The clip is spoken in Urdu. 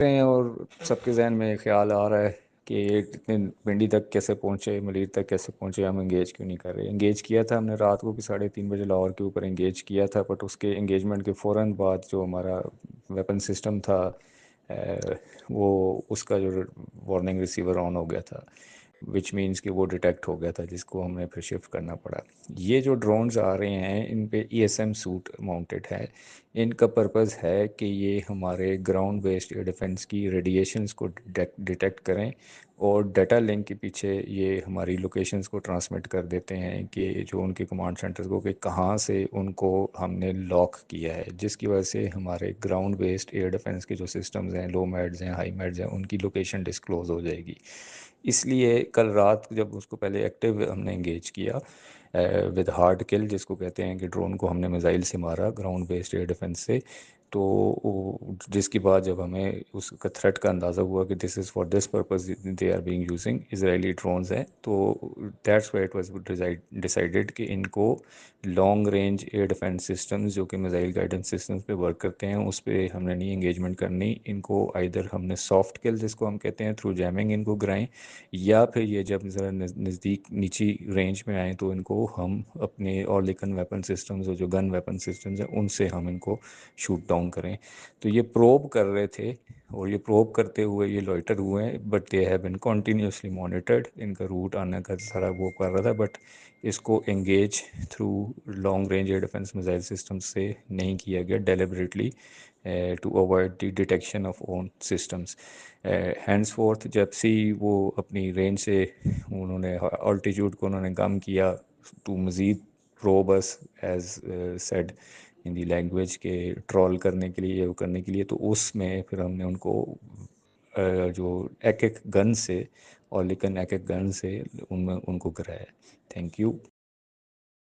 ہیں اور سب کے ذہن میں خیال آ رہا ہے کہ اتنے پنڈی تک کیسے پہنچے، ملیر تک کیسے پہنچے، ہم انگیج کیوں نہیں کر رہے۔ انگیج کیا تھا ہم نے رات کو بھی 3:30 بجے لاہور کے اوپر انگیج کیا تھا، بٹ اس کے انگیجمنٹ کے فوراً بعد جو ہمارا ویپن سسٹم تھا وہ اس کا جو وارننگ ریسیور آن ہو گیا تھا، وچ مینس کہ وہ ڈیٹیکٹ ہو گیا تھا، جس کو ہم نے پھر شفٹ کرنا پڑا۔ یہ جو ڈرونز آ رہے ہیں ان پہ ESM سوٹ ماؤنٹڈ ہے۔ ان کا پرپز ہے کہ یہ ہمارے گراؤنڈ بیسڈ ایئر ڈیفنس کی ریڈیشنز کو ڈیٹیکٹ کریں، اور ڈیٹا لنک کے پیچھے یہ ہماری لوکیشنز کو ٹرانسمٹ کر دیتے ہیں کہ جو ان کے کمانڈ سینٹرز کو، کہ کہاں سے ان کو ہم نے لاک کیا ہے، جس کی وجہ سے ہمارے گراؤنڈ بیسڈ ایئر ڈیفنس کے جو سسٹمز ہیں، لو میڈز ہیں، ہائی میڈز ہیں، ان کی لوکیشن ڈسکلوز ہو جائے گی۔ اس لیے کل رات جب اس کو پہلے ایکٹیو ہم نے انگیج کیا ود ہارڈ کل، جس کو کہتے ہیں کہ ڈرون کو ہم نے میزائل سے مارا گراؤنڈ بیسڈ ایئر ڈیفنس سے، تو جس کے بعد جب ہمیں اس کا تھریٹ کا اندازہ ہوا کہ this is for this purpose they are being using Israeli drones ہیں، تو that's why it was decided کہ ان کو long range air defence systems جو کہ میزائل گائیڈنس سسٹمز پہ ورک کرتے ہیں اس پہ ہم نے نہیں انگیجمنٹ کرنی۔ ان کو آئیدر ہم نے سافٹ کل جس کو ہم کہتے ہیں تھرو جیمنگ ان کو گرائیں، یا پھر یہ جب ذرا نزدیک نیچی رینج میں آئیں تو ان کو ہم اپنے اور لیکن ویپن سسٹمز اور جو گن ویپن سسٹمز ہیں ان سے ہم ان کو شوٹ ڈاؤن کریں۔ تو یہ پروب کر رہے تھے، اور یہ پروب کرتے ہوئے یہ لوئٹر ہوئے ہیں، but they have been continuously monitored. ان کا روٹ آنے کا سارا وہ کر رہا تھا، بٹ اس کو engage through long range air defence missile system سے نہیں کیا گیا deliberately to avoid the detection of own systems. Henceforth جب سے وہ اپنی رینج سے انہوں نے آلٹیٹیوڈ کو انہوں نے کم کیا ٹو مزید probes as said in the language کے ٹرول کرنے کے لیے، وہ کرنے کے لیے، تو اس میں پھر ہم نے ان کو جو ایک ایک گن سے، اور لیکن ایک ایک گن سے ان میں ان کو کرایا۔ Thank you.